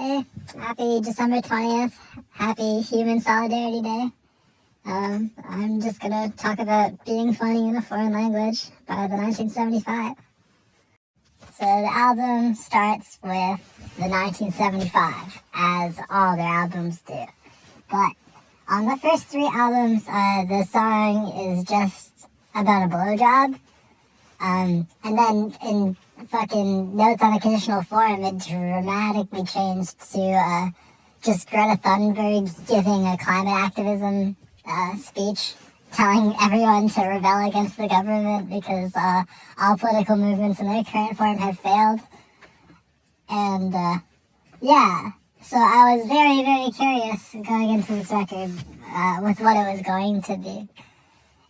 Hey, happy December 20th. Happy Human Solidarity Day. I'm just gonna talk about being funny in a foreign language by the 1975. So the album starts with the 1975, as all their albums do. But on the first three albums, the song is just about a blowjob. And then in fucking Notes on a Conditional Form, it dramatically changed to just Greta Thunberg giving a climate activism speech telling everyone to rebel against the government because all political movements in their current form have failed. And yeah, so I was very, very curious going into this record with what it was going to be.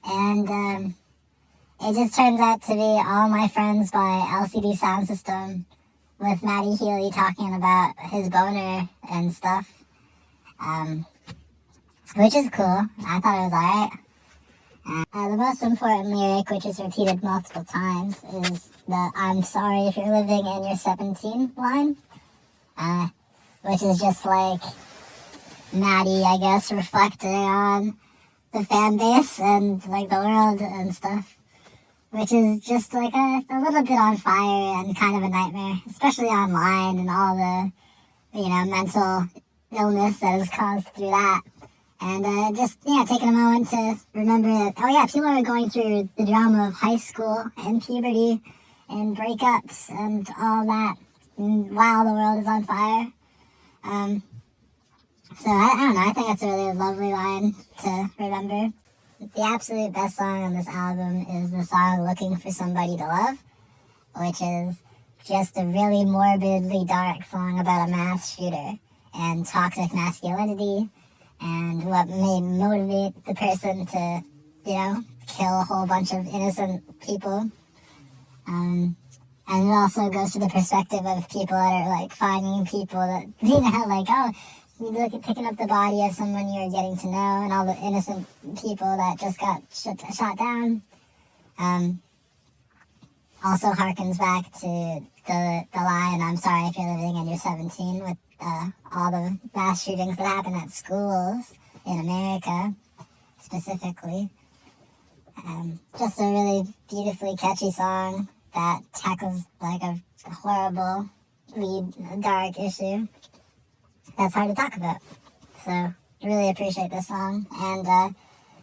And it just turns out to be All My Friends by LCD Sound System with Matty Healy talking about his boner and stuff, which is cool. I thought it was alright. The most important lyric, which is repeated multiple times, is the "I'm sorry if you're living in your 17" line, which is just like Matty, I guess, reflecting on the fan base and like the world and stuff, which is just like a little bit on fire and kind of a nightmare, especially online and all the, mental illness that is caused through that. And taking a moment to remember that, people are going through the drama of high school and puberty and breakups and all that while the world is on fire. So I don't know, I think that's a really lovely line to remember. The absolute best song on this album is the song Looking for Somebody to Love, which is just a really morbidly dark song about a mass shooter and toxic masculinity and what may motivate the person to, kill a whole bunch of innocent people. And it also goes to the perspective of people that are, like, finding people that, picking up the body of someone you're getting to know and all the innocent people that just got shot down. Also harkens back to the line, "I'm sorry if you're living in your 17" with all the mass shootings that happen at schools in America, specifically. Just a really beautifully catchy song that tackles like a horrible, dark issue that's hard to talk about. So I really appreciate this song, and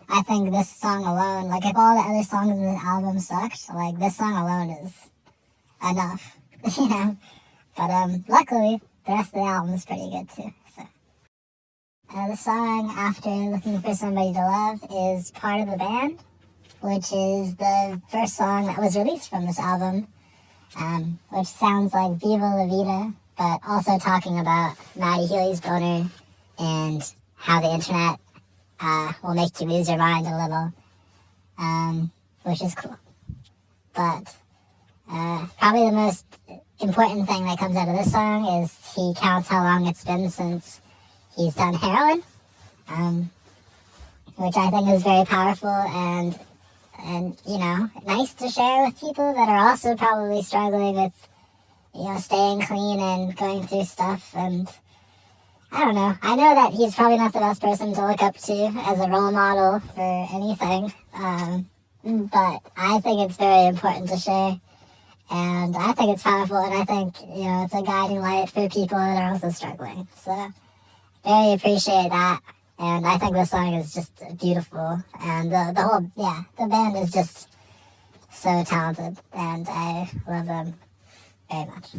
I think this song alone, like if all the other songs in this album sucked, like this song alone is enough, But luckily, the rest of the album is pretty good too. So the song after Looking for Somebody to Love is Part of the Band, which is the first song that was released from this album, which sounds like Viva La Vida, but also talking about Matty Healy's boner and how the internet will make you lose your mind a little, which is cool. But probably the most important thing that comes out of this song is he counts how long it's been since he's done heroin, which I think is very powerful and nice to share with people that are also probably struggling with, staying clean and going through stuff. And I don't know. I know that he's probably not the best person to look up to as a role model for anything, but I think it's very important to share. And I think it's powerful, and I think, it's a guiding light for people that are also struggling. So, very appreciate that. And I think this song is just beautiful. And the band is just so talented, and I love them very much.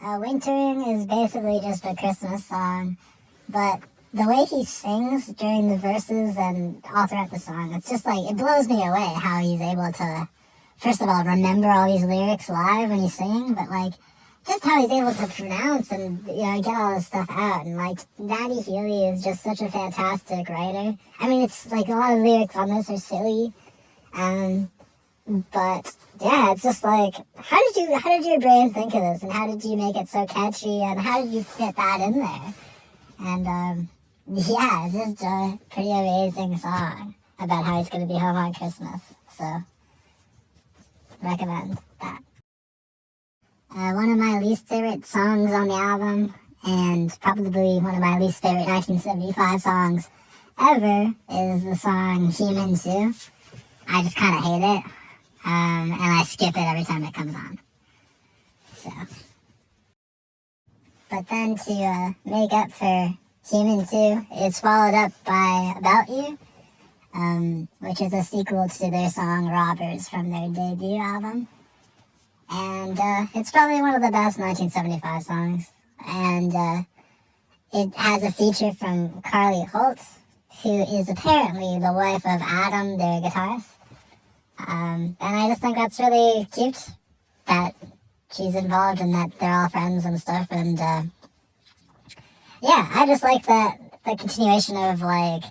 Wintering is basically just a Christmas song, but the way he sings during the verses and all throughout the song, it's just like, it blows me away how he's able to, first of all, remember all these lyrics live when he's singing, but like just how he's able to pronounce and get all this stuff out. And like Matty Healy is just such a fantastic writer. I mean, it's like a lot of lyrics on this are silly, but yeah, it's just like how did your brain think of this, and how did you make it so catchy, and how did you fit that in there? And it's just a pretty amazing song about how he's going to be home on Christmas. So recommend that. One of my least favorite songs on the album And probably one of my least favorite 1975 songs ever is the song Human 2. I just kind of hate it. And I skip it every time it comes on. So. But then to make up for Human 2, it's followed up by About You, which is a sequel to their song Robbers from their debut album. And it's probably one of the best 1975 songs. And it has a feature from Carly Holtz, who is apparently the wife of Adam, their guitarist. And I just think that's really cute that she's involved and that they're all friends and stuff. And yeah, I just like that the continuation of like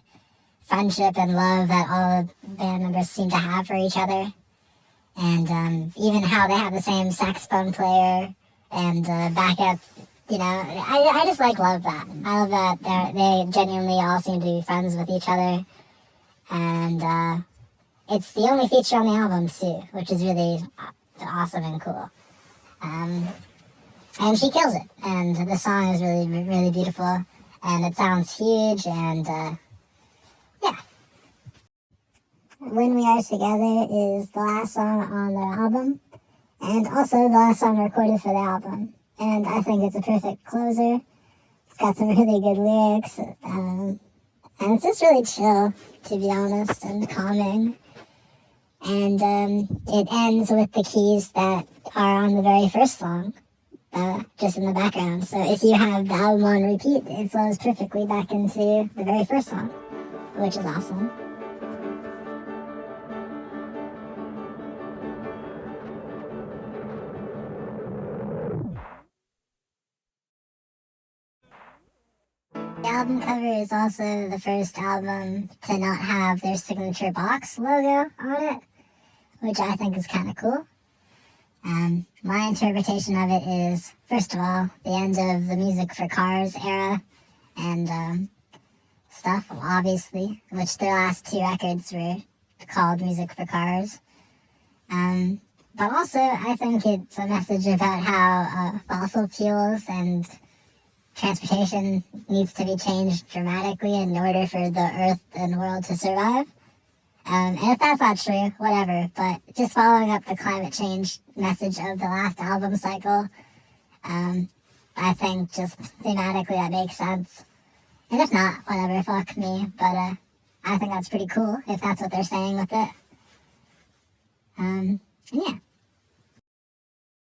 friendship and love that all the band members seem to have for each other. And even how they have the same saxophone player and backup. You know, I just love that. I love that they genuinely all seem to be friends with each other. And it's the only feature on the album, too, which is really awesome and cool. And she kills it. And the song is really, really beautiful. And it sounds huge. And yeah. When We Are Together is the last song on their album. And also the last song recorded for the album. And I think it's a perfect closer. It's got some really good lyrics. And it's just really chill, to be honest, and calming. And it ends with the keys that are on the very first song, just in the background. So if you have the album on repeat, it flows perfectly back into the very first song, which is awesome. The album cover is also the first album to not have their signature box logo on it, which I think is kind of cool. My interpretation of it is, first of all, the end of the Music for Cars era and stuff, obviously, which their last two records were called Music for Cars. But also, I think it's a message about how fossil fuels and transportation needs to be changed dramatically in order for the Earth and world to survive. And if that's not true, whatever. But just following up the climate change message of the last album cycle, I think just thematically that makes sense. And if not, whatever, fuck me. But I think that's pretty cool if that's what they're saying with it. Yeah.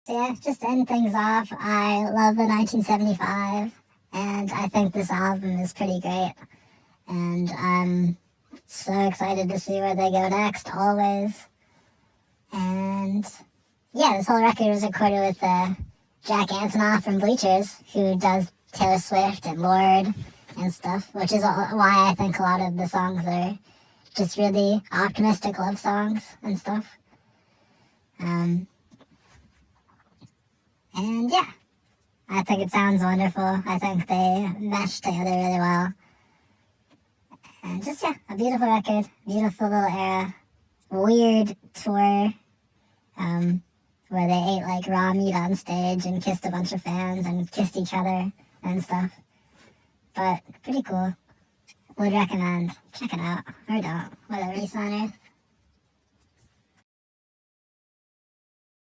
So yeah, just to end things off, I love the 1975, and I think this album is pretty great. And I'm so excited to see where they go next, always. And yeah, this whole record was recorded with Jack Antonoff from Bleachers, who does Taylor Swift and Lorde and stuff, which is why I think a lot of the songs are just really optimistic love songs and stuff. And yeah, I think it sounds wonderful. I think they mesh together really well. And just, yeah, a beautiful record, beautiful little era, weird tour, where they ate like raw meat on stage and kissed a bunch of fans and kissed each other and stuff. But pretty cool. Would recommend. Check it out. Or don't. Whatever, East on Earth.